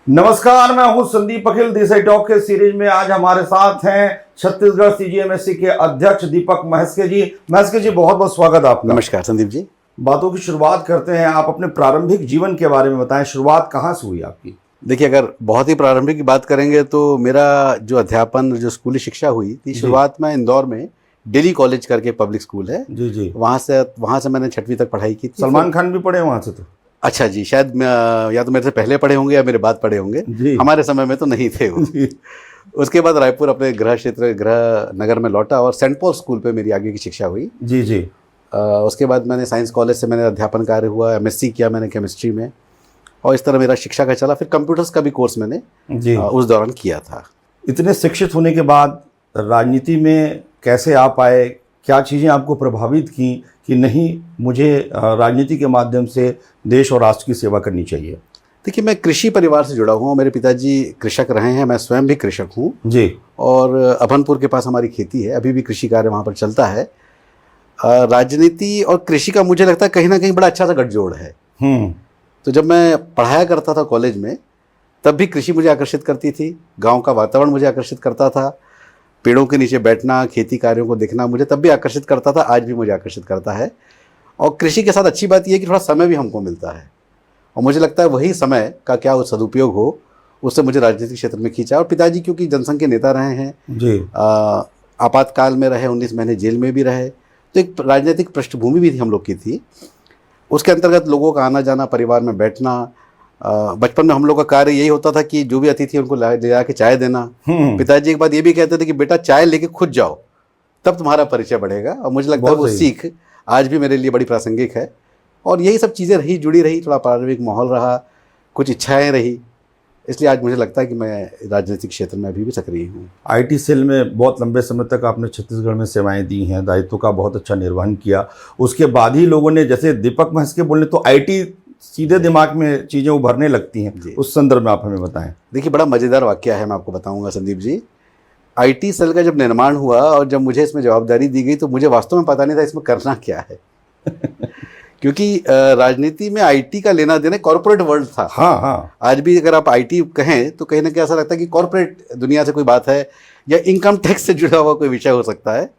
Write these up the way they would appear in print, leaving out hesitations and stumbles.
नमस्कार, मैं हूं संदीप अखिल। दिशा टॉक के सीरीज में आज हमारे साथ हैं छत्तीसगढ़ सीजीएमएससी के अध्यक्ष दीपक महस्के जी। महस्के जी, बहुत बहुत स्वागत है आपका। नमस्कार संदीप जी। बातों की शुरुआत करते हैं। आप अपने प्रारंभिक जीवन के बारे में बताएं, शुरुआत कहाँ से हुई आपकी? देखिए, अगर बहुत ही प्रारंभिक की बात करेंगे तो मेरा जो अध्यापन, जो स्कूली शिक्षा हुई थी, शुरुआत में इंदौर में डेली कॉलेज करके पब्लिक स्कूल है जी जी, वहाँ से मैंने 6वीं तक पढ़ाई की थी। सलमान खान भी पढ़े वहाँ से? तो अच्छा जी, शायद या तो मेरे से पहले पढ़े होंगे या मेरे बाद पढ़े होंगे। हमारे समय में तो नहीं थे वो। उसके बाद रायपुर अपने गृह नगर में लौटा और सेंट पॉल स्कूल पे मेरी आगे की शिक्षा हुई। जी जी। उसके बाद मैंने साइंस कॉलेज से मैंने अध्यापन कार्य हुआ, एमएससी किया मैंने केमिस्ट्री में, और इस तरह मेरा शिक्षा का चला। फिर कंप्यूटर्स का भी कोर्स मैंने उस दौरान किया था। इतने शिक्षित होने के बाद राजनीति में कैसे आ पाए? क्या चीज़ें आपको प्रभावित की कि नहीं, मुझे राजनीति के माध्यम से देश और राष्ट्र की सेवा करनी चाहिए? देखिए, मैं कृषि परिवार से जुड़ा हुआ हूँ। मेरे पिताजी कृषक रहे हैं, मैं स्वयं भी कृषक हूँ जी। और अभनपुर के पास हमारी खेती है, अभी भी कृषि कार्य वहाँ पर चलता है। राजनीति और कृषि का मुझे लगता है कहीं ना कहीं बड़ा अच्छा सा गठजोड़ है। तो जब मैं पढ़ाया करता था कॉलेज में, तब भी कृषि मुझे आकर्षित करती थी, गाँव का वातावरण मुझे आकर्षित करता था, पेड़ों के नीचे बैठना, खेती कार्यों को देखना मुझे तब भी आकर्षित करता था, आज भी मुझे आकर्षित करता है। और कृषि के साथ अच्छी बात यह है कि थोड़ा समय भी हमको मिलता है, और मुझे लगता है वही समय का क्या सदुपयोग हो, उससे मुझे राजनीतिक क्षेत्र में खींचा। और पिताजी क्योंकि जनसंघ के नेता रहे हैं जी, आपातकाल में रहे, 19 महीने जेल में भी रहे, तो एक राजनीतिक पृष्ठभूमि भी हम लोग की थी। उसके अंतर्गत लोगों का आना जाना, परिवार में बैठना, बचपन में हम लोग का कार्य यही होता था कि जो भी अतिथि उनको ले जाके चाय देना। पिताजी एक बात ये भी कहते थे कि बेटा चाय लेके खुद जाओ, तब तुम्हारा परिचय बढ़ेगा। और मुझे लगता है वो सीख आज भी मेरे लिए बड़ी प्रासंगिक है। और यही सब चीज़ें रही, जुड़ी रही, थोड़ा पारिवारिक माहौल रहा, कुछ इच्छाएं रही, इसलिए आज मुझे लगता है कि मैं राजनीतिक क्षेत्र में अभी भी सक्रिय हूँ। आईटी सेल में बहुत लंबे समय तक आपने छत्तीसगढ़ में सेवाएं दी हैं, दायित्व का बहुत अच्छा निर्वहन किया। उसके बाद ही लोगों ने, जैसे दीपक महस्के बोले तो आईटी सीधे दिमाग में चीज़ें उभरने लगती हैं। उस संदर्भ में आप हमें बताएं। देखिए, बड़ा मज़ेदार वाकया है, मैं आपको बताऊंगा संदीप जी। आईटी सेल का जब निर्माण हुआ और जब मुझे इसमें जवाबदारी दी गई, तो मुझे वास्तव में पता नहीं था इसमें करना क्या है। क्योंकि राजनीति में आईटी का लेना देना कॉर्पोरेट वर्ल्ड था। हाँ। आज भी अगर आप आईटी कहें तो कहीं ना कहीं ऐसा लगता है कि कॉर्पोरेट दुनिया से कोई बात है, या इनकम टैक्स से जुड़ा हुआ कोई विषय हो सकता है।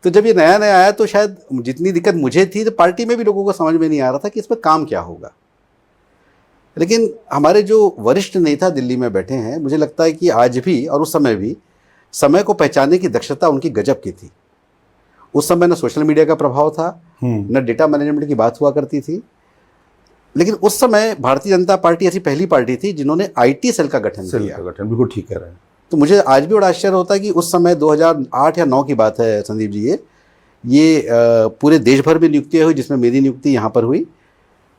तो जब ये नया नया आया तो शायद जितनी दिक्कत मुझे थी, तो पार्टी में भी लोगों को समझ में नहीं आ रहा था कि इसमें काम क्या होगा। लेकिन हमारे जो वरिष्ठ नेता दिल्ली में बैठे हैं, मुझे लगता है कि आज भी और उस समय भी समय को पहचानने की दक्षता उनकी गजब की थी। उस समय न सोशल मीडिया का प्रभाव था, न डेटा मैनेजमेंट की बात हुआ करती थी। लेकिन उस समय भारतीय जनता पार्टी ऐसी पहली पार्टी थी जिन्होंने आईटी सेल का गठन किया। बिल्कुल ठीक कह रहे हैं। तो मुझे आज भी बड़ा आश्चर्य होता है कि उस समय 2008 या 9 की बात है संदीप जी, ये पूरे देश भर में नियुक्तियाँ हुई, जिसमें मेरी नियुक्ति यहाँ पर हुई।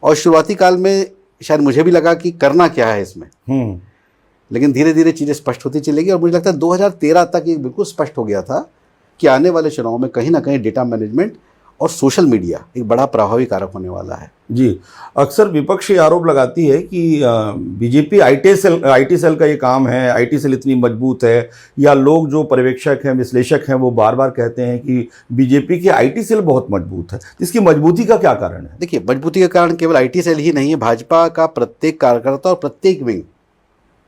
और शुरुआती काल में शायद मुझे भी लगा कि करना क्या है इसमें, लेकिन धीरे धीरे चीज़ें स्पष्ट होती चलेगी। और मुझे लगता है 2013 तक ये बिल्कुल स्पष्ट हो गया था कि आने वाले चुनाव में कहीं ना कहीं डेटा मैनेजमेंट और सोशल मीडिया एक बड़ा प्रभावी कारक होने वाला है। जी, अक्सर विपक्ष ये आरोप लगाती है कि बीजेपी आईटी सेल का ये काम है, आईटी सेल इतनी मजबूत है, या लोग जो पर्यवेक्षक हैं, विश्लेषक हैं, वो बार बार कहते हैं कि बीजेपी की आईटी सेल बहुत मजबूत है। इसकी मजबूती का क्या कारण है? देखिए, मजबूती का कारण केवल आईटी सेल ही नहीं है, भाजपा का प्रत्येक कार्यकर्ता और प्रत्येक विंग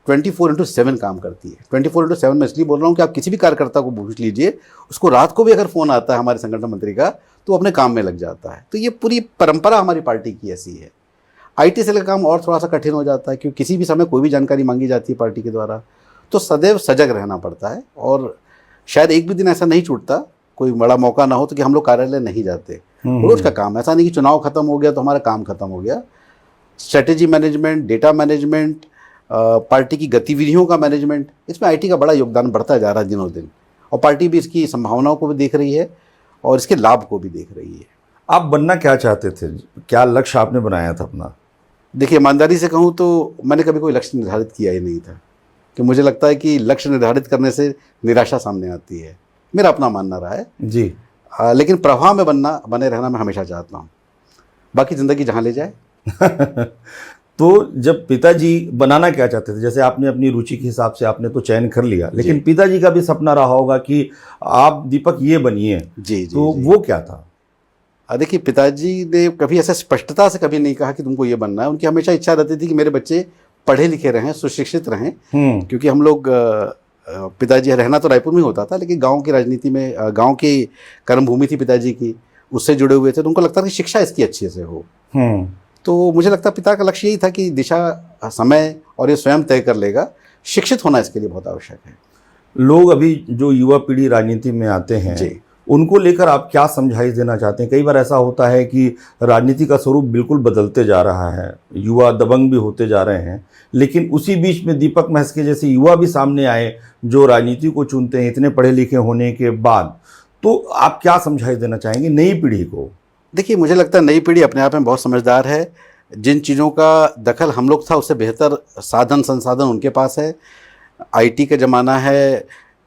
24/7 काम करती है। 24/7 मैं इसलिए बोल रहा हूँ कि आप किसी भी कार्यकर्ता को पूछ लीजिए, उसको रात को भी अगर फ़ोन आता है हमारे संगठन मंत्री का, तो अपने काम में लग जाता है। तो ये पूरी परंपरा हमारी पार्टी की ऐसी है। आईटी सेल का काम और थोड़ा सा कठिन हो जाता है, क्योंकि किसी भी समय कोई भी जानकारी मांगी जाती है पार्टी के द्वारा, तो सदैव सजग रहना पड़ता है। और शायद एक भी दिन ऐसा नहीं छूटता, कोई बड़ा मौका ना हो तो कि हम लोग कार्यालय नहीं जाते। रोज का काम, ऐसा नहीं कि चुनाव खत्म हो गया तो हमारा काम खत्म हो गया। Strategy management, data management, party की गतिविधियों का मैनेजमेंट, इसमें आईटी का बड़ा योगदान बढ़ता जा रहा है दिनों दिन। और पार्टी भी इसकी संभावनाओं को भी देख रही है और इसके लाभ को भी देख रही है। आप बनना क्या चाहते थे? क्या लक्ष्य आपने बनाया था अपना? देखिए, ईमानदारी से कहूँ तो मैंने कभी कोई लक्ष्य निर्धारित किया ही नहीं था, कि मुझे लगता है कि लक्ष्य निर्धारित करने से निराशा सामने आती है, मेरा अपना मानना रहा है जी। लेकिन प्रवाह में बने रहना मैं हमेशा चाहता हूँ, बाकी ज़िंदगी जहाँ ले जाए। तो जब पिताजी बनाना क्या चाहते थे? जैसे आपने अपनी रुचि के हिसाब से आपने तो चयन कर लिया, लेकिन पिताजी का भी सपना रहा होगा कि आप दीपक ये बनिए। जी, तो वो क्या था? देखिए, पिताजी ने कभी ऐसा स्पष्टता से कभी नहीं कहा कि तुमको ये बनना है। उनकी हमेशा इच्छा रहती थी कि मेरे बच्चे पढ़े लिखे रहें, सुशिक्षित रहें, क्योंकि हम लोग पिताजी रहना तो रायपुर में होता था, लेकिन गांव की राजनीति में, गांव की कर्मभूमि थी पिताजी की, उससे जुड़े हुए थे, तो उनको लगता था कि शिक्षा इसकी अच्छे से हो। तो मुझे लगता पिता का लक्ष्य यही था कि दिशा, समय और ये स्वयं तय कर लेगा। शिक्षित होना इसके लिए बहुत आवश्यक है। लोग अभी जो युवा पीढ़ी राजनीति में आते हैं जी, उनको लेकर आप क्या समझाइश देना चाहते हैं? कई बार ऐसा होता है कि राजनीति का स्वरूप बिल्कुल बदलते जा रहा है, युवा दबंग भी होते जा रहे हैं, लेकिन उसी बीच में दीपक महस के जैसे युवा भी सामने आए जो राजनीति को चुनते हैं इतने पढ़े लिखे होने के बाद, तो आप क्या समझाइश देना चाहेंगे नई पीढ़ी को? देखिए, मुझे लगता है नई पीढ़ी अपने आप में बहुत समझदार है। जिन चीज़ों का दखल हम लोग था उससे बेहतर साधन संसाधन उनके पास है। आईटी का ज़माना है,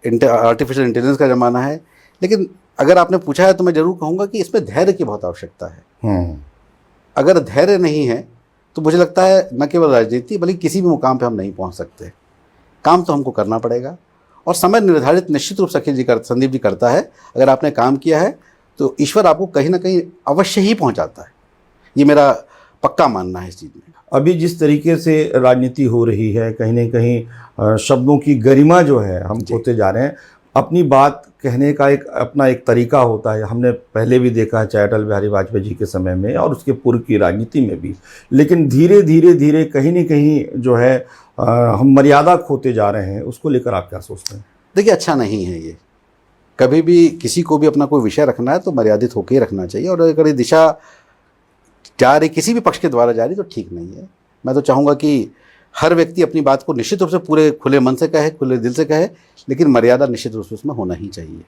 आर्टिफिशियल इंटेलिजेंस का ज़माना है, लेकिन अगर आपने पूछा है तो मैं ज़रूर कहूँगा कि इसमें धैर्य की बहुत आवश्यकता है। अगर धैर्य नहीं है तो मुझे लगता है न केवल राजनीति बल्कि किसी भी मुकाम पे हम नहीं पहुँच सकते। काम तो हमको करना पड़ेगा और समय निर्धारित निश्चित रूप से संदीप जी करता है। अगर आपने काम किया है तो ईश्वर आपको कहीं ना कहीं अवश्य ही पहुँचाता है। ये मेरा पक्का मानना है इस चीज़ में। अभी जिस तरीके से राजनीति हो रही है, कहीं न कहीं शब्दों की गरिमा जो है हम खोते जा रहे हैं। अपनी बात कहने का एक अपना एक तरीका होता है, हमने पहले भी देखा है चाहे अटल बिहारी वाजपेयी जी के समय में और उसके पूर्व की राजनीति में भी, लेकिन धीरे धीरे धीरे कहीं न कहीं जो है हम मर्यादा खोते जा रहे हैं। उसको लेकर आप क्या सोचते हैं? देखिए, अच्छा नहीं है ये। कभी भी किसी को भी अपना कोई विषय रखना है तो मर्यादित होकर ही रखना चाहिए, और अगर ये दिशा जा रही किसी भी पक्ष के द्वारा जा रही तो ठीक नहीं है। मैं तो चाहूँगा कि हर व्यक्ति अपनी बात को निश्चित रूप से पूरे खुले मन से कहे, खुले दिल से कहे, लेकिन मर्यादा निश्चित रूप से उसमें होना ही चाहिए।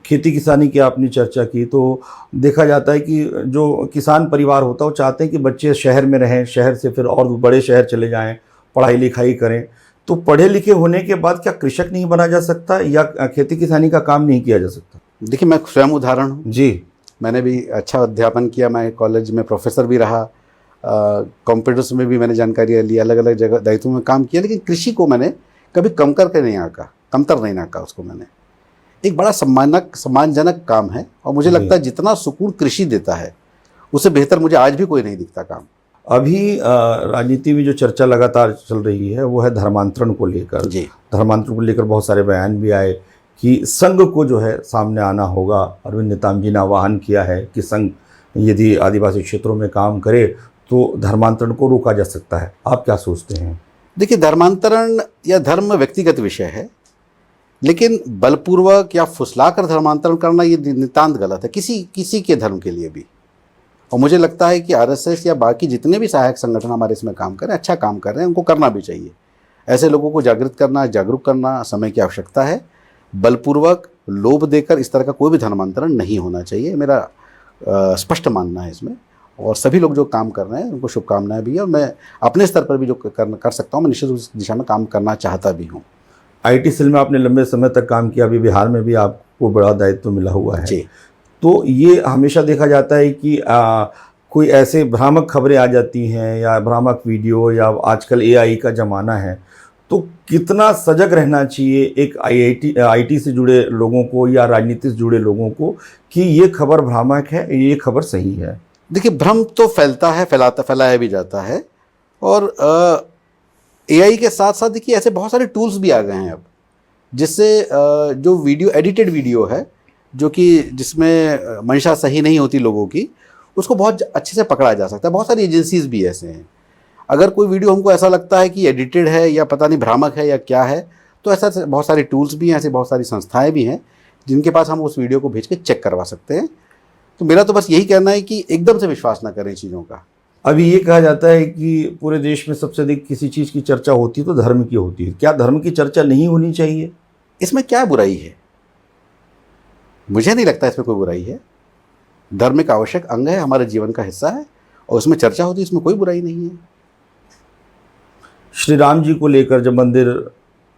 खेती किसानी की आपने चर्चा की, तो देखा जाता है कि जो किसान परिवार होता है वो चाहते हैं कि बच्चे शहर में रहें, शहर से फिर और बड़े शहर चले जाएं, पढ़ाई लिखाई करें। तो पढ़े लिखे होने के बाद क्या कृषक नहीं बना जा सकता या खेती किसानी का काम नहीं किया जा सकता? देखिए, मैं स्वयं उदाहरण हूँ जी। मैंने भी अच्छा अध्यापन किया, मैं कॉलेज में प्रोफेसर भी रहा, कंप्यूटर्स में भी मैंने जानकारी ली, अलग अलग जगह दायित्वों में काम किया, लेकिन कृषि को मैंने कभी कम करके नहीं आंका, कमतर नहीं आंका उसको। मैंने एक बड़ा सम्मानजनक काम है, और मुझे लगता है जितना सुकून कृषि देता है उससे बेहतर मुझे आज भी कोई नहीं दिखता काम। अभी राजनीति में जो चर्चा लगातार चल रही है वो है धर्मांतरण को लेकर। जी, धर्मांतरण को लेकर बहुत सारे बयान भी आए कि संघ को जो है सामने आना होगा। अरविंद नेताम जी ने आह्वान किया है कि संघ यदि आदिवासी क्षेत्रों में काम करे तो धर्मांतरण को रोका जा सकता है। आप क्या सोचते हैं? देखिए, धर्मांतरण या धर्म व्यक्तिगत विषय है, लेकिन बलपूर्वक या फुसलाकर धर्मांतरण करना ये नितांत गलत है, किसी के धर्म के लिए भी। और मुझे लगता है कि आरएसएस या बाकी जितने भी सहायक संगठन हमारे इसमें काम कर रहे हैं, अच्छा काम कर रहे हैं, उनको करना भी चाहिए। ऐसे लोगों को जागरूक करना समय की आवश्यकता है। बलपूर्वक लोभ देकर इस तरह का कोई भी धर्मांतरण नहीं होना चाहिए, मेरा स्पष्ट मानना है इसमें। और सभी लोग जो काम कर रहे हैं उनको शुभकामनाएं भी है, और मैं अपने स्तर पर भी जो कर सकता हूँ मैं निश्चित उस दिशा में काम करना चाहता भी हूँ। आईटी सेल में आपने लंबे समय तक काम किया, अभी बिहार में भी आपको बड़ा दायित्व मिला हुआ है। जी। तो ये हमेशा देखा जाता है कि कोई ऐसे भ्रामक खबरें आ जाती हैं या भ्रामक वीडियो, या आजकल एआई का ज़माना है, तो कितना सजग रहना चाहिए एक आईटी से जुड़े लोगों को या राजनीति से जुड़े लोगों को कि ये खबर भ्रामक है, ये खबर सही है? देखिए, भ्रम तो फैलता है, फैलाया भी जाता है, और एआई के साथ साथ देखिए ऐसे बहुत सारे टूल्स भी आ गए हैं अब, जिससे जो एडिटेड वीडियो है, जो कि जिसमें मंशा सही नहीं होती लोगों की, उसको बहुत अच्छे से पकड़ा जा सकता है। बहुत सारी एजेंसीज भी ऐसे हैं। अगर कोई वीडियो हमको ऐसा लगता है कि एडिटेड है या पता नहीं भ्रामक है या क्या है, तो ऐसा बहुत सारे टूल्स भी हैं, ऐसे बहुत सारी संस्थाएं भी हैं जिनके पास हम उस वीडियो को भेज के चेक करवा सकते हैं। तो मेरा तो बस यही कहना है कि एकदम से विश्वास ना करें चीज़ों का। अभी ये कहा जाता है कि पूरे देश में सबसे अधिक किसी चीज़ की चर्चा होती है तो धर्म की होती है। क्या धर्म की चर्चा नहीं होनी चाहिए? इसमें क्या बुराई है? मुझे नहीं लगता इसमें कोई बुराई है। धर्म एक आवश्यक अंग है, हमारे जीवन का हिस्सा है, और उसमें चर्चा होती है, इसमें कोई बुराई नहीं है। श्री राम जी को लेकर जब मंदिर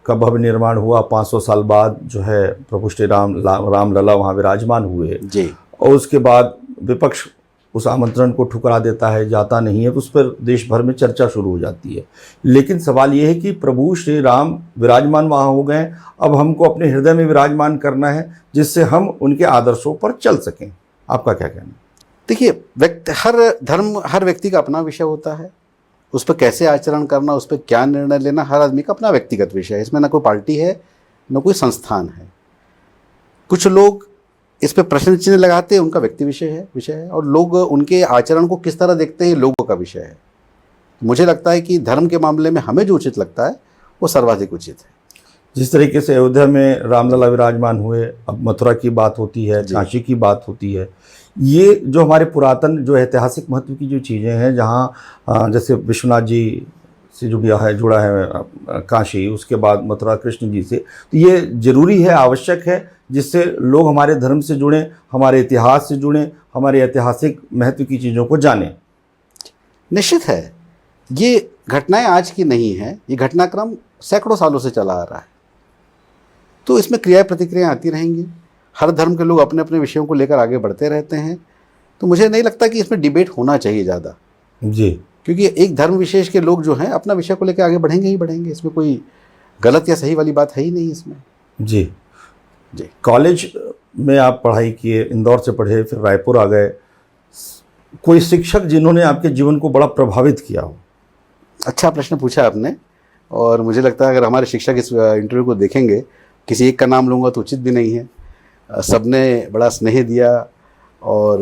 का भव्य निर्माण हुआ 500 साल बाद, जो है प्रभु श्री रामलला वहाँ विराजमान हुए जी, और उसके बाद विपक्ष उस आमंत्रण को ठुकरा देता है, जाता नहीं है, तो उस पर देश भर में चर्चा शुरू हो जाती है। लेकिन सवाल ये है कि प्रभु श्री राम विराजमान वहाँ हो गए, अब हमको अपने हृदय में विराजमान करना है जिससे हम उनके आदर्शों पर चल सकें। आपका क्या कहना है? देखिए, हर धर्म हर व्यक्ति का अपना विषय होता है, उस पर कैसे आचरण करना, उस पर क्या निर्णय लेना, हर आदमी का अपना व्यक्तिगत विषय है। इसमें ना कोई पार्टी है, ना कोई संस्थान है। कुछ लोग इस पे प्रश्न चिन्ह लगाते हैं, उनका व्यक्ति विषय है, और लोग उनके आचरण को किस तरह देखते हैं, लोगों का विषय है। मुझे लगता है कि धर्म के मामले में हमें जो उचित लगता है वो सर्वाधिक उचित है। जिस तरीके से अयोध्या में रामलला विराजमान हुए, अब मथुरा की बात होती है, काशी की बात होती है, ये जो हमारे पुरातन जो ऐतिहासिक महत्व की जो चीज़ें हैं, जहाँ जैसे विश्वनाथ जी से जुड़ा है काशी, उसके बाद मथुरा कृष्ण जी से, तो ये ज़रूरी है, आवश्यक है, जिससे लोग हमारे धर्म से जुड़ें, हमारे इतिहास से जुड़ें, हमारे ऐतिहासिक महत्व की चीज़ों को जानें। निश्चित है, ये घटनाएं आज की नहीं है, ये घटनाक्रम सैकड़ों सालों से चला आ रहा है। तो इसमें क्रिया प्रतिक्रियाएं आती रहेंगी। हर धर्म के लोग अपने अपने विषयों को लेकर आगे बढ़ते रहते हैं। तो मुझे नहीं लगता कि इसमें डिबेट होना चाहिए ज़्यादा जी, क्योंकि एक धर्म विशेष के लोग जो हैं अपना विषय को लेकर आगे बढ़ेंगे ही बढ़ेंगे। इसमें कोई गलत या सही वाली बात है ही नहीं इसमें। जी जी। कॉलेज में आप पढ़ाई किए, इंदौर से पढ़े, फिर रायपुर आ गए। कोई शिक्षक जिन्होंने आपके जीवन को बड़ा प्रभावित किया हो? अच्छा प्रश्न पूछा आपने, और मुझे लगता है अगर हमारे शिक्षक इस इंटरव्यू को देखेंगे, किसी एक का नाम लूँगा तो उचित भी नहीं है। सबने बड़ा स्नेह दिया और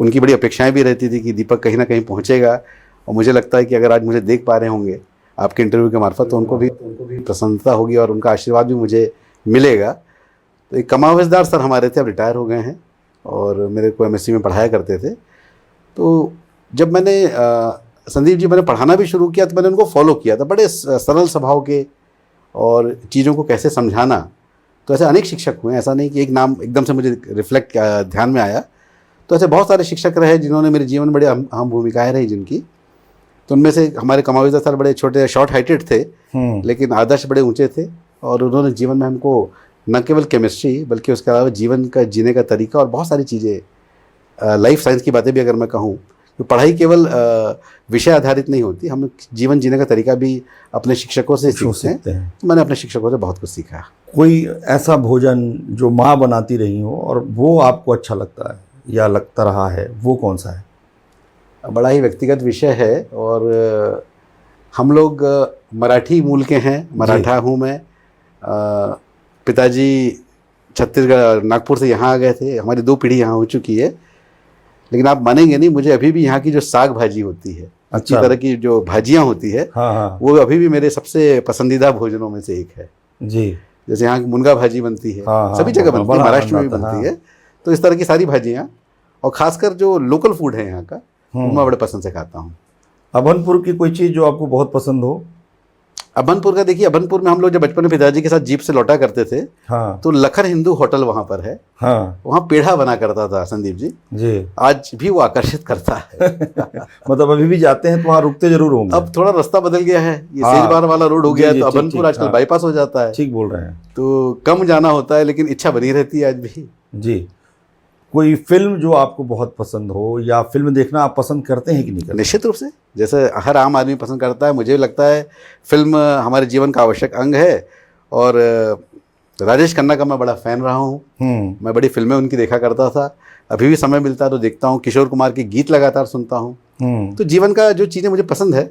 उनकी बड़ी अपेक्षाएं भी रहती थी कि दीपक कहीं ना कहीं पहुंचेगा। और मुझे लगता है कि अगर आज मुझे देख पा रहे होंगे आपके इंटरव्यू के मार्फत, तो उनको भी प्रसन्नता होगी और उनका आशीर्वाद भी मुझे मिलेगा। तो एक कमावेशदार सर हमारे थे, अब रिटायर हो गए हैं, और मेरे को एमएससी में पढ़ाया करते थे। तो जब मैंने संदीप जी मैंने पढ़ाना भी शुरू किया तो मैंने उनको फॉलो किया था, बड़े सरल स्वभाव के, और चीज़ों को कैसे समझाना। तो ऐसे अनेक शिक्षक हुए, ऐसा नहीं कि एक नाम एकदम से मुझे रिफ्लेक्ट ध्यान में आया। तो ऐसे बहुत सारे शिक्षक रहे जिन्होंने मेरे जीवन में बड़े अहम भूमिकाएं रही जिनकी। तो उनमें से हमारे कमाविदा सर बड़े छोटे, शॉर्ट हाइटेड थे, लेकिन आदर्श बड़े ऊंचे थे, और उन्होंने जीवन में हमको न केवल केमिस्ट्री बल्कि उसके अलावा जीवन का जीने का तरीका और बहुत सारी चीज़ें, लाइफ साइंस की बातें भी अगर मैं कहूँ, तो पढ़ाई केवल विषय आधारित नहीं होती, हम जीवन जीने का तरीका भी अपने शिक्षकों से सीखते हैं। तो मैंने अपने शिक्षकों से बहुत कुछ सीखा। कोई ऐसा भोजन जो माँ बनाती रही हो और वो आपको अच्छा लगता है या लगता रहा है, वो कौन सा है? बड़ा ही व्यक्तिगत विषय है, और हम लोग मराठी मूल के हैं, मराठा हूँ मैं। पिताजी छत्तीसगढ़ नागपुर से यहाँ आ गए थे, हमारी 2 पीढ़ी यहाँ हो चुकी है। लेकिन आप मानेंगे नहीं, मुझे अभी भी यहाँ की जो साग भाजी होती है, अच्छी तरह की जो भाजियाँ होती है, हाँ, वो अभी भी मेरे सबसे पसंदीदा भोजनों में से एक है जी। जैसे यहाँ की मुनगा भाजी बनती है, हाँ, सभी जगह बनती है, महाराष्ट्र में भी बनती हाँ। है। तो इस तरह की सारी भाजियाँ, और खासकर जो लोकल फूड है यहाँ का, मैं बड़े पसंद से खाता हूँ। अभनपुर की कोई चीज़ जो आपको बहुत पसंद हो? अभनपुर का देखिए, अभनपुर में हम लोग जब बचपन में पिताजी के साथ जीप से लौटा करते थे, हाँ, तो लखन हिंदू होटल वहाँ पर है, हाँ, वहाँ पेढ़ा बना करता था संदीप जी। जी। आज भी वो आकर्षित करता है। मतलब अभी भी जाते हैं तो वहाँ रुकते जरूर होंगे? अब थोड़ा रास्ता बदल गया है, ये हाँ, सेजबार वाला रोड हो गया है, तो अभनपुर आजकल हाँ, बाईपास हो जाता है। ठीक बोल रहे हैं। तो कम जाना होता है, लेकिन इच्छा बनी रहती है आज भी। जी। कोई फिल्म जो आपको बहुत पसंद हो, या फिल्म देखना आप पसंद करते हैं कि नहीं करते? निश्चित रूप से, जैसे हर आम आदमी पसंद करता है, मुझे लगता है फिल्म हमारे जीवन का आवश्यक अंग है। और राजेश खन्ना का मैं बड़ा फ़ैन रहा हूँ। मैं बड़ी फिल्में उनकी देखा करता था, अभी भी समय मिलता है तो देखता हूँ। किशोर कुमार के गीत लगातार सुनता हूँ। तो जीवन का जो चीज़ें मुझे पसंद है,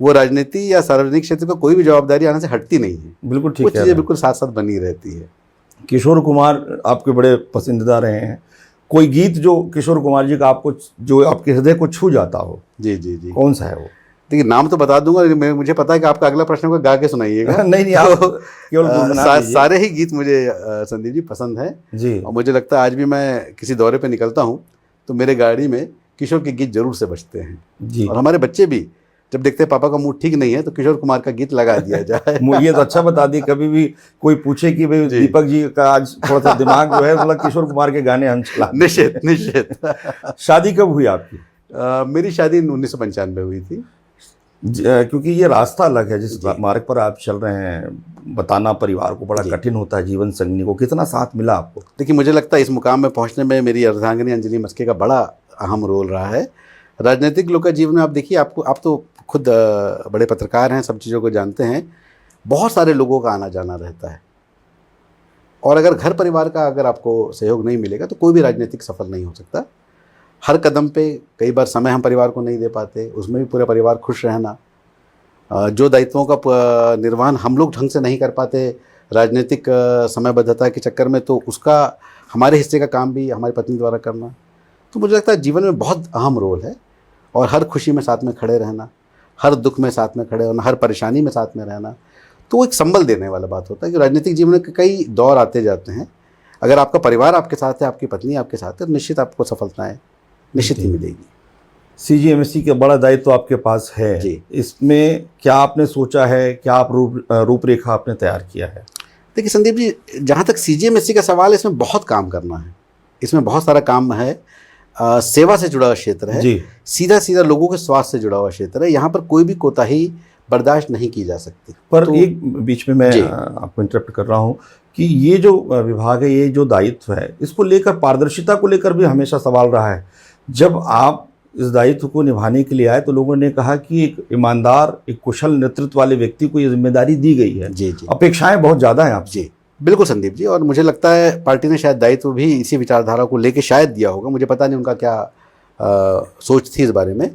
वो राजनीति या सार्वजनिक क्षेत्र को कोई भी जवाबदारी आने से हटती नहीं है। बिल्कुल ठीक है, वो चीज़ें है, बिल्कुल साथ साथ बनी रहती है। किशोर कुमार आपके बड़े पसंदीदा रहे हैं। कोई गीत जो किशोर कुमार जी का आपको, जो आपके हृदय को छू जाता हो? जी जी जी। कौन सा है वो? देखिए, नाम तो बता दूंगा, लेकिन मुझे पता है कि आपका अगला प्रश्न होगा, गा के सुनाइएगा। नहीं, आप केवल सारे ही गीत मुझे संदीप जी पसंद हैं जी। और मुझे लगता है आज भी मैं किसी दौरे पे निकलता हूँ तो मेरे गाड़ी में किशोर के गीत जरूर से बजते हैं जी। और हमारे बच्चे भी जब देखते हैं पापा का मूड ठीक नहीं है तो किशोर कुमार का गीत लगा दिया जाए। ये तो अच्छा बता दिए, कभी भी कोई पूछे कि भाई दीपक जी का आज थोड़ा सा दिमाग जो है, मतलब किशोर कुमार के गाने हम चला। निश्चित निश्चित। शादी कब हुई आपकी? मेरी शादी 1995 हुई थी। क्योंकि ये रास्ता अलग है जिस मार्ग पर आप चल रहे हैं, बताना परिवार को बड़ा कठिन होता है। जीवन संगनी को कितना साथ मिला आपको? देखिए, मुझे लगता है इस मुकाम में पहुंचने में मेरी अर्धांगिनी अंजलि मस्के का बड़ा अहम रोल रहा है। राजनीतिक लोग का जीवन में आप देखिए, आप तो खुद बड़े पत्रकार हैं, सब चीज़ों को जानते हैं, बहुत सारे लोगों का आना जाना रहता है। और अगर घर परिवार का अगर आपको सहयोग नहीं मिलेगा तो कोई भी राजनीतिक सफल नहीं हो सकता। हर कदम पे कई बार समय हम परिवार को नहीं दे पाते, उसमें भी पूरा परिवार खुश रहना, जो दायित्वों का निर्वहन हम लोग ढंग से नहीं कर पाते राजनीतिक समयबद्धता के चक्कर में, तो उसका हमारे हिस्से का काम भी हमारी पत्नी द्वारा करना। तो मुझे लगता है जीवन में बहुत अहम रोल है, और हर खुशी में साथ में खड़े रहना, हर दुख में साथ में खड़े होना, हर परेशानी में साथ में रहना, तो वो एक संबल देने वाला बात होता है कि राजनीतिक जीवन में कई दौर आते जाते हैं। अगर आपका परिवार आपके साथ है, आपकी पत्नी आपके साथ है, तो निश्चित आपको सफलताएं निश्चित ही मिलेगी। सीजीएमएससी का बड़ा दायित्व तो आपके पास है जी। इसमें क्या आपने सोचा है, क्या आप रूपरेखा आपने तैयार किया है? देखिए संदीप जी, जहाँ तक सीजीएमएससी का सवाल है, इसमें बहुत काम करना है, इसमें बहुत सारा काम है। सेवा से जुड़ा हुआ क्षेत्र है जी। सीधा सीधा लोगों के स्वास्थ्य से जुड़ा हुआ क्षेत्र है, यहाँ पर कोई भी कोताही बर्दाश्त नहीं की जा सकती। पर तो एक बीच में मैं आपको इंटरप्ट कर रहा हूँ कि ये जो विभाग है, ये जो दायित्व है, इसको लेकर पारदर्शिता को लेकर भी हमेशा सवाल रहा है। जब आप इस दायित्व को निभाने के लिए आए तो लोगों ने कहा कि एक ईमानदार, एक कुशल नेतृत्व वाले व्यक्ति को ये जिम्मेदारी दी गई है। जी जी, अपेक्षाएं बहुत ज़्यादा हैं आपसे। जी बिल्कुल संदीप जी, और मुझे लगता है पार्टी ने शायद दायित्व भी इसी विचारधारा को लेके शायद दिया होगा, मुझे पता नहीं उनका क्या सोच थी इस बारे में।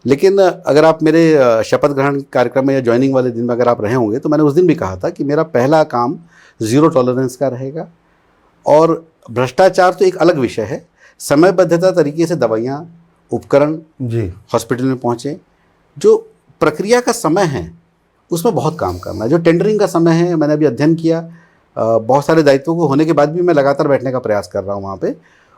लेकिन अगर आप मेरे शपथ ग्रहण कार्यक्रम में या ज्वाइनिंग वाले दिन में अगर आप रहे होंगे, तो मैंने उस दिन भी कहा था कि मेरा पहला काम ज़ीरो टॉलरेंस का रहेगा, और भ्रष्टाचार तो एक अलग विषय है, समयबद्धता तरीके से दवाइयाँ, उपकरण जी हॉस्पिटल में पहुँचे। जो प्रक्रिया का समय है उसमें बहुत काम करना है। जो टेंडरिंग का समय है, मैंने अभी अध्ययन किया, बहुत सारे दायित्वों को होने के बाद भी मैं लगातार बैठने का प्रयास कर रहा हूँ वहाँ पे,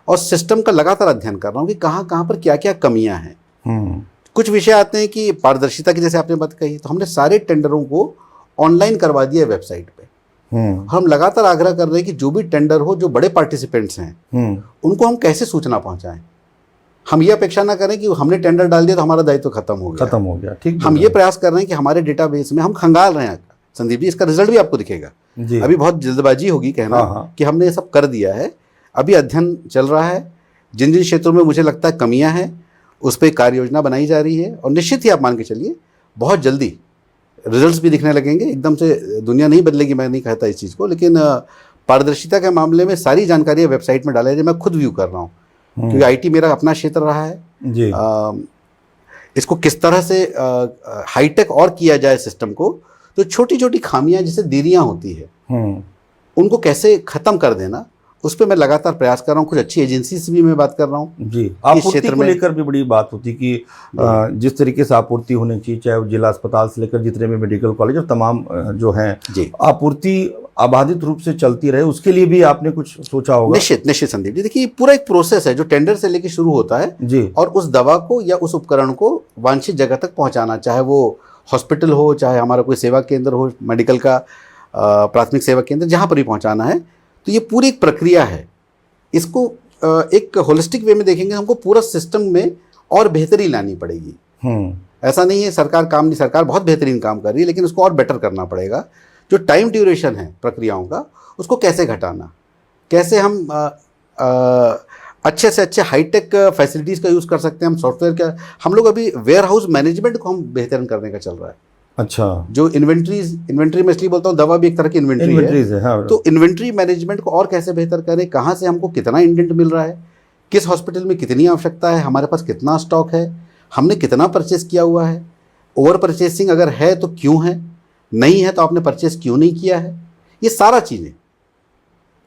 और सिस्टम का लगातार अध्ययन कर रहा हूँ कि कहाँ कहाँ पर क्या क्या कमियाँ हैं। कुछ विषय आते हैं कि पारदर्शिता की, जैसे आपने बात कही, तो हमने सारे टेंडरों को ऑनलाइन करवा दिया वेबसाइट पे। हम लगातार आग्रह कर रहे हैं कि जो भी टेंडर हो, जो बड़े पार्टिसिपेंट्स हैं उनको हम कैसे सूचना पहुंचाएं। हम ये अपेक्षा ना करें कि हमने टेंडर डाल दिया तो हमारा दायित्व खत्म हो गया। ठीक, हम ये प्रयास कर रहे हैं कि हमारे डेटाबेस में हम खंगाल रहे हैं संदीप जी, इसका रिजल्ट भी आपको दिखेगा। अभी बहुत जल्दबाजी होगी कहना कि हमने ये सब कर दिया है, अभी अध्ययन चल रहा है। जिन जिन क्षेत्रों में मुझे लगता है कमियां हैं, उस पर कार्य योजना बनाई जा रही है, और निश्चित ही आप मान के चलिए बहुत जल्दी रिजल्ट्स भी दिखने लगेंगे। एकदम से दुनिया नहीं बदलेगी, मैं नहीं कहता इस चीज़ को, लेकिन पारदर्शिता के मामले में सारी जानकारी वेबसाइट में डाला जाए। मैं खुद व्यू कर रहा हूँ क्योंकि आईटी मेरा अपना क्षेत्र रहा है जी। इसको किस तरह से हाईटेक और किया जाए सिस्टम को, तो छोटी छोटी खामियां जैसे देरियां होती है उनको कैसे खत्म कर देना, उस पर मैं लगातार प्रयास कर रहा हूँ। कुछ अच्छी एजेंसी से भी मैं बात कर रहा हूँ जी। आपूर्ति को लेकर भी बड़ी बात होती कि जिस तरीके से आपूर्ति होनी चाहिए, चाहे वो जिला अस्पताल से लेकर जितने भी मेडिकल कॉलेज और तमाम जो हैं, आपूर्ति अबाधित रूप से चलती रहे, उसके लिए भी आपने कुछ सोचा होगा। निश्चित संदीप जी, देखिए पूरा एक प्रोसेस है जो टेंडर से लेकर शुरू होता है जी, और उस दवा को या उस उपकरण को वांछित जगह तक पहुँचाना, चाहे वो हॉस्पिटल हो, चाहे हमारा कोई सेवा केंद्र हो, मेडिकल का प्राथमिक सेवा केंद्र, जहाँ पर भी पहुँचाना है। तो ये पूरी एक प्रक्रिया है। इसको एक होलिस्टिक वे में देखेंगे, हमको पूरा सिस्टम में और बेहतरी लानी पड़ेगी। ऐसा नहीं है सरकार बहुत बेहतरीन काम कर रही है, लेकिन उसको और बेटर करना पड़ेगा। जो टाइम ड्यूरेशन है प्रक्रियाओं का, उसको कैसे घटाना, कैसे हम अच्छे से अच्छे हाईटेक फैसिलिटीज़ का यूज़ कर सकते हैं। हम सॉफ्टवेयर का, हम लोग अभी वेयर हाउस मैनेजमेंट को हम बेहतरीन करने का चल रहा है। अच्छा, जो इन्वेंट्री में इसलिए बोलता हूँ, दवा भी एक तरह की इन्वेंट्री है। हाँ। तो इन्वेंट्री मैनेजमेंट को और कैसे बेहतर करें, कहाँ से हमको कितना इंडेंट मिल रहा है, किस हॉस्पिटल में कितनी आवश्यकता है, हमारे पास कितना स्टॉक है, हमने कितना परचेस किया हुआ है, ओवर परचेसिंग अगर है तो क्यों है, नहीं है तो आपने परचेस क्यों नहीं किया है, ये सारा चीज़ें।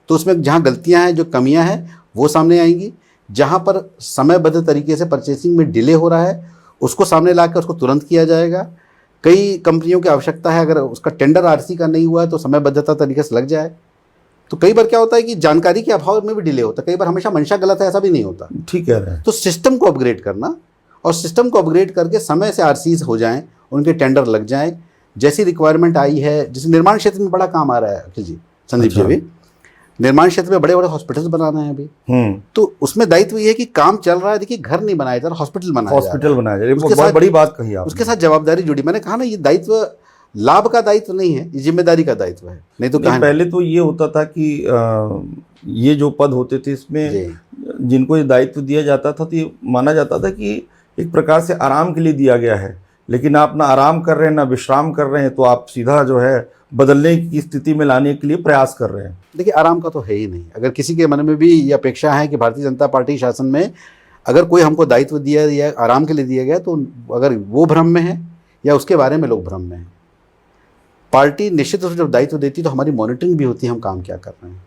तो उसमें जहाँ गलतियाँ हैं, जो कमियाँ हैं, वो सामने आएंगी। जहाँ पर समयबद्ध तरीके से परचेसिंग में डिले हो रहा है, उसको सामने ला कर उसको तुरंत किया जाएगा। कई कंपनियों की आवश्यकता है, अगर उसका टेंडर आरसी का नहीं हुआ है तो समयबद्धता तरीके से लग जाए। तो कई बार क्या होता है कि जानकारी के अभाव में भी डिले होता है, कई बार हमेशा मंशा गलत है, ऐसा भी नहीं होता। ठीक है। तो सिस्टम को अपग्रेड करना, और सिस्टम को अपग्रेड करके समय से आरसीज हो जाएं, उनके टेंडर लग जाएं, जैसी रिक्वायरमेंट आई है। जैसे निर्माण क्षेत्र में बड़ा काम आ रहा है अखिल जी, संदीप जी, भी निर्माण क्षेत्र में बड़े बड़े हॉस्पिटल्स बनाना है अभी। तो उसमें दायित्व ये है कि काम चल रहा है, देखिए घर नहीं बनाया जा रहा, हॉस्पिटल बनाया जा रहा है। बहुत बड़ी बात कही आपने। उसके साथ जवाबदारी जुड़ी। मैंने कहा ना, ये दायित्व लाभ का दायित्व नहीं है, ये जिम्मेदारी का दायित्व है। नहीं तो पहले तो ये होता था कि ये जो पद होते थे, इसमें जिनको ये दायित्व दिया जाता था तो ये माना जाता था कि एक प्रकार से आराम के लिए दिया गया है, लेकिन आप ना आराम कर रहे हैं ना विश्राम कर रहे हैं, तो आप सीधा जो है बदलने की स्थिति में लाने के लिए प्रयास कर रहे हैं। देखिए आराम का तो है ही नहीं। अगर किसी के मन में भी ये अपेक्षा है कि भारतीय जनता पार्टी शासन में अगर कोई हमको दायित्व दिया या आराम के लिए दिया गया तो अगर वो भ्रम में है या उसके बारे में लोग भ्रम में हैं, पार्टी निश्चित रूप से जब दायित्व देती है तो हमारी मॉनिटरिंग भी होती है हम काम क्या कर रहे हैं।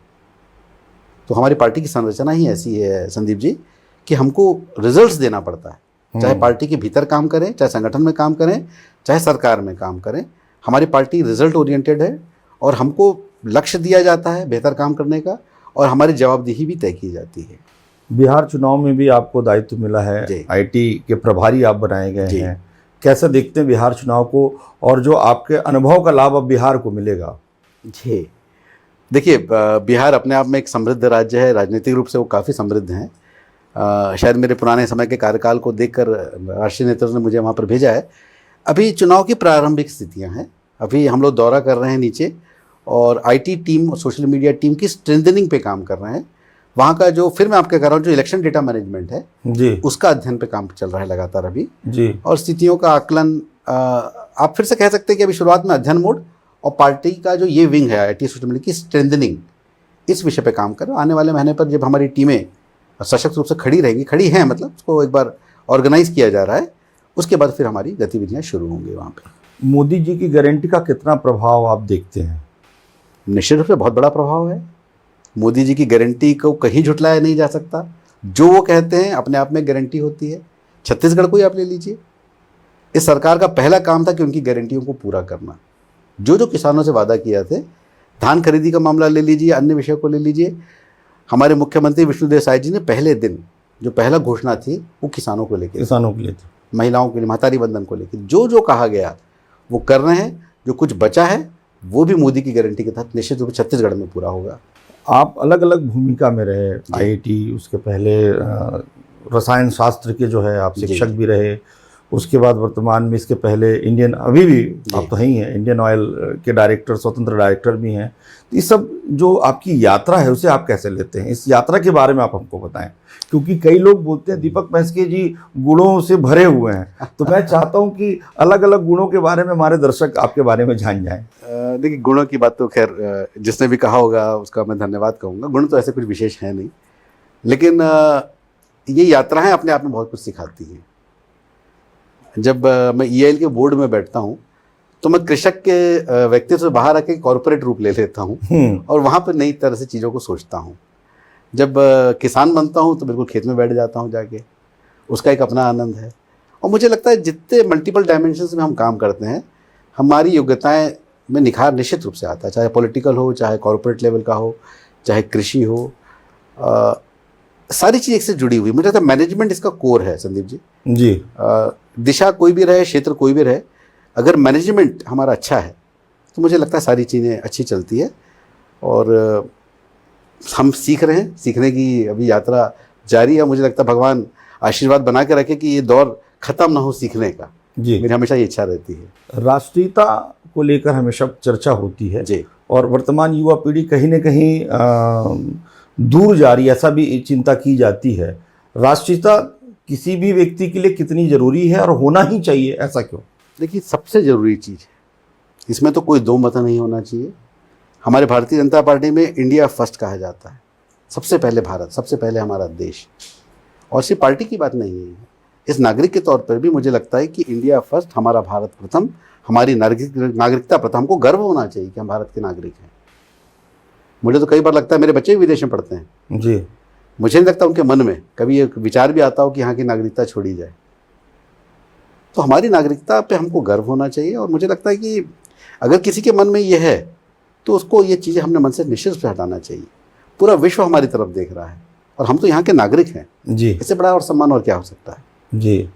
तो हमारी पार्टी की संरचना ही ऐसी है संदीप जी कि हमको रिजल्ट्स देना पड़ता है, चाहे पार्टी के भीतर काम करें, चाहे संगठन में काम करें, चाहे सरकार में काम करें। हमारी पार्टी रिजल्ट ओरिएंटेड है और हमको लक्ष्य दिया जाता है बेहतर काम करने का और हमारी जवाबदेही भी तय की जाती है। बिहार चुनाव में भी आपको दायित्व मिला है, आईटी के प्रभारी आप बनाए गए हैं। कैसा देखते हैं बिहार चुनाव को और जो आपके अनुभव का लाभ अब बिहार को मिलेगा? जी देखिए, बिहार अपने आप में एक समृद्ध राज्य है, राजनीतिक रूप से वो काफ़ी समृद्ध हैं। शायद मेरे पुराने समय के कार्यकाल को देखकर राष्ट्रीय नेतृत्व ने मुझे वहाँ पर भेजा है। अभी चुनाव की प्रारंभिक स्थितियाँ हैं, अभी हम लोग दौरा कर रहे हैं नीचे और आईटी टीम और सोशल मीडिया टीम की स्ट्रेंथनिंग पे काम कर रहे हैं। वहाँ का जो, फिर मैं आपके कह रहा हूँ, जो इलेक्शन डेटा मैनेजमेंट है जी, उसका अध्ययन पे काम चल रहा है लगातार अभी जी। और स्थितियों का आकलन, आप फिर से कह सकते हैं कि अभी शुरुआत में अध्ययन मोड और पार्टी का जो ये विंग है आईटी सोशल मीडिया की स्ट्रेंथनिंग, इस विषय पे काम कर। आने वाले महीने पर जब हमारी टीमें सशक्त रूप से खड़ी रहेंगी, खड़ी हैं मतलब उसको एक बार ऑर्गेनाइज किया जा रहा है, उसके बाद फिर हमारी गतिविधियाँ शुरू होंगी वहाँ पर। मोदी जी की गारंटी का कितना प्रभाव आप देखते हैं? निश्चित रूप से बहुत बड़ा प्रभाव है। मोदी जी की गारंटी को कहीं झुटलाया नहीं जा सकता। जो वो कहते हैं अपने आप में गारंटी होती है। छत्तीसगढ़ को ही आप ले लीजिए, इस सरकार का पहला काम था कि उनकी गारंटियों को पूरा करना। जो जो किसानों से वादा किया थे, धान खरीदी का मामला ले लीजिए, अन्य विषय को ले लीजिए, हमारे मुख्यमंत्री विष्णुदेव साय जी ने पहले दिन जो पहला घोषणा थी वो किसानों को लेकर, किसानों के लिए थी, महिलाओं के लिए, महतारी बंधन को लेकर जो जो कहा गया वो कर रहे हैं। जो कुछ बचा है वो भी मोदी की गारंटी के तहत निश्चित रूप से छत्तीसगढ़ में पूरा होगा। आप अलग अलग भूमिका में रहे, आईआईटी, उसके पहले रसायन शास्त्र के जो है आप शिक्षक भी रहे, उसके बाद वर्तमान में, इसके पहले इंडियन, अभी भी आप तो ही हैं, इंडियन ऑयल के डायरेक्टर, स्वतंत्र डायरेक्टर भी हैं। तो ये सब जो आपकी यात्रा है उसे आप कैसे लेते हैं? इस यात्रा के बारे में आप हमको बताएं, क्योंकि कई लोग बोलते हैं दीपक मैस्के जी गुणों से भरे हुए हैं, तो मैं चाहता हूं कि अलग अलग गुणों के बारे में हमारे दर्शक आपके बारे में जान जाएं। देखिए, गुणों की बात तो खैर जिसने भी कहा होगा उसका मैं धन्यवाद कहूँगा। गुण तो ऐसे कुछ विशेष है नहीं, लेकिन ये यात्राएं अपने आप में बहुत कुछ सिखाती हैं। जब मैं ईआईएल के बोर्ड में बैठता हूँ तो मैं कृषक के व्यक्तित्व से बाहर आके कॉर्पोरेट रूप ले लेता हूँ और वहाँ पर नई तरह से चीज़ों को सोचता हूँ। जब किसान बनता हूँ तो बिल्कुल खेत में बैठ जाता हूँ जाके, उसका एक अपना आनंद है। और मुझे लगता है जितने मल्टीपल डायमेंशंस में हम काम करते हैं, हमारी योग्यताएं में निखार निश्चित रूप से आता है, चाहे पॉलिटिकल हो, चाहे कॉर्पोरेट लेवल का हो, चाहे कृषि हो, सारी चीज़ एक से जुड़ी हुई। मुझे लगता है मैनेजमेंट इसका कोर है संदीप जी। दिशा कोई भी रहे, क्षेत्र कोई भी रहे, अगर मैनेजमेंट हमारा अच्छा है तो मुझे लगता है सारी चीज़ें अच्छी चलती है। और हम सीख रहे हैं, सीखने की अभी यात्रा जारी है। मुझे लगता है भगवान आशीर्वाद बना के रखे कि ये दौर खत्म ना हो सीखने का जी। मेरी हमेशा ये इच्छा रहती है। राष्ट्रीयता को लेकर हमेशा चर्चा होती है जी, और वर्तमान युवा पीढ़ी कहीं न कहीं दूर जा रही है, ऐसा भी चिंता की जाती है। राष्ट्रीयता किसी भी व्यक्ति के लिए कितनी ज़रूरी है और होना ही चाहिए, ऐसा क्यों? देखिए, सबसे ज़रूरी चीज़ है, इसमें तो कोई दो मत नहीं होना चाहिए। हमारे भारतीय जनता पार्टी में इंडिया फर्स्ट कहा जाता है, सबसे पहले भारत, सबसे पहले हमारा देश। और सिर्फ पार्टी की बात नहीं है, इस नागरिक के तौर पर भी मुझे लगता है कि इंडिया फर्स्ट, हमारा भारत प्रथम, हमारी नागरिकता प्रथम। हमको गर्व होना चाहिए कि हम भारत के नागरिक हैं। मुझे तो कई बार लगता है मेरे बच्चे भी विदेश में पढ़ते हैं जी, मुझे नहीं लगता उनके मन में कभी ये विचार भी आता हो कि यहाँ की नागरिकता छोड़ी जाए। तो हमारी नागरिकता पे हमको गर्व होना चाहिए। और मुझे लगता है कि अगर किसी के मन में ये है तो उसको ये चीज़ें हमने मन से निश्चित रूप से हटाना चाहिए। पूरा विश्व हमारी तरफ देख रहा है और हम तो यहाँ के नागरिक हैं जी, इससे बड़ा और सम्मान और क्या हो सकता है जी।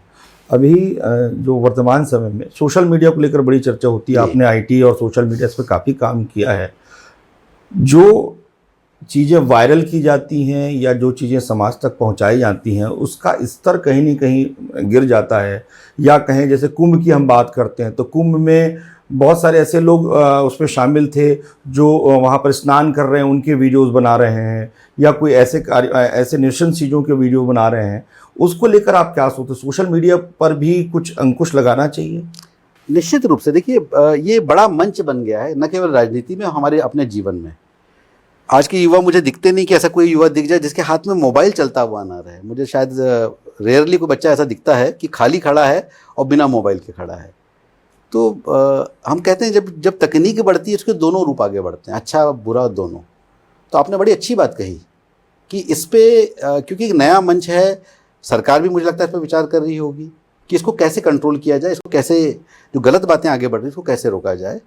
अभी जो वर्तमान समय में सोशल मीडिया को लेकर बड़ी चर्चा होती है, आपने आईटी और सोशल मीडिया इस पर काफ़ी काम किया है। जो चीज़ें वायरल की जाती हैं या जो चीज़ें समाज तक पहुंचाई जाती हैं, उसका स्तर कहीं न कहीं गिर जाता है। या कहें जैसे कुंभ की हम बात करते हैं तो कुंभ में बहुत सारे ऐसे लोग उसमें शामिल थे जो वहाँ पर स्नान कर रहे हैं, उनके वीडियोस बना रहे हैं, या कोई ऐसे नृशंस चीज़ों के वीडियो बना रहे हैं। उसको लेकर आप क्या सोचते हैं? सोशल मीडिया पर भी कुछ अंकुश लगाना चाहिए? निश्चित रूप से। देखिए, ये बड़ा मंच बन गया है, न केवल राजनीति में, हमारे अपने जीवन में। आज के युवा मुझे दिखते नहीं कि ऐसा कोई युवा दिख जाए जिसके हाथ में मोबाइल चलता हुआ ना रहे। मुझे शायद रेयरली कोई बच्चा ऐसा दिखता है कि खाली खड़ा है और बिना मोबाइल के खड़ा है। तो हम कहते हैं जब तकनीक बढ़ती है उसके दोनों रूप आगे बढ़ते हैं, अच्छा बुरा दोनों। तो आपने बड़ी अच्छी बात कही कि इस पे क्योंकि एक नया मंच है, सरकार भी मुझे लगता है इस पर विचार कर रही होगी कि इसको कैसे कंट्रोल किया जाए, इसको कैसे, जो गलत बातें आगे बढ़ रही हैं इसको कैसे रोका जाए।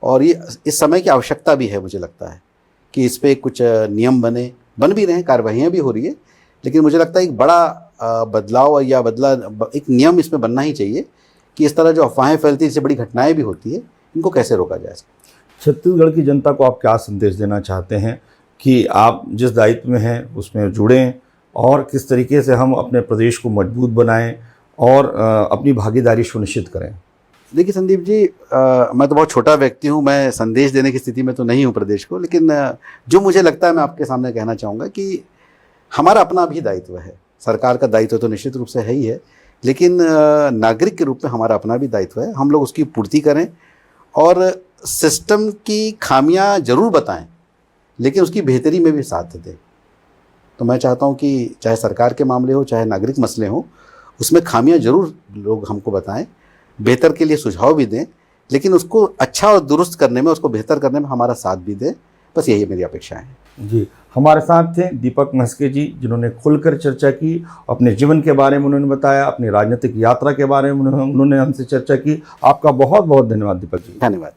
और ये इस समय की आवश्यकता भी है, मुझे लगता है कि इस पर कुछ नियम बन भी रहे हैं, कार्रवाइयाँ भी हो रही है। लेकिन मुझे लगता है एक बड़ा बदलाव या एक नियम इसमें बनना ही चाहिए कि इस तरह जो अफवाहें फैलती हैं, इससे बड़ी घटनाएं भी होती है, इनको कैसे रोका जाए। छत्तीसगढ़ की जनता को आप क्या संदेश देना चाहते हैं कि आप जिस दायित्व में हैं उसमें जुड़ें और किस तरीके से हम अपने प्रदेश को मजबूत बनाएं और अपनी भागीदारी सुनिश्चित करें? देखिए संदीप जी, मैं तो बहुत छोटा व्यक्ति हूँ, मैं संदेश देने की स्थिति में तो नहीं हूँ प्रदेश को, लेकिन जो मुझे लगता है मैं आपके सामने कहना चाहूँगा कि हमारा अपना भी दायित्व है। सरकार का दायित्व तो निश्चित रूप से है ही है, लेकिन नागरिक के रूप में हमारा अपना भी दायित्व है। हम लोग उसकी पूर्ति करें और सिस्टम की खामियां जरूर बताएं, लेकिन उसकी बेहतरी में भी साथ दें। तो मैं चाहता हूं कि चाहे सरकार के मामले हो, चाहे नागरिक मसले हो, उसमें खामियां जरूर लोग हमको बताएं, बेहतर के लिए सुझाव भी दें, लेकिन उसको अच्छा और दुरुस्त करने में, उसको बेहतर करने में हमारा साथ भी दें। बस यही मेरी अपेक्षाएं हैं। जी, हमारे साथ थे दीपक म्हस्के जी, जिन्होंने खुलकर चर्चा की, अपने जीवन के बारे में उन्होंने बताया, अपनी राजनीतिक यात्रा के बारे में उन्होंने हमसे चर्चा की। आपका बहुत बहुत धन्यवाद दीपक जी। धन्यवाद।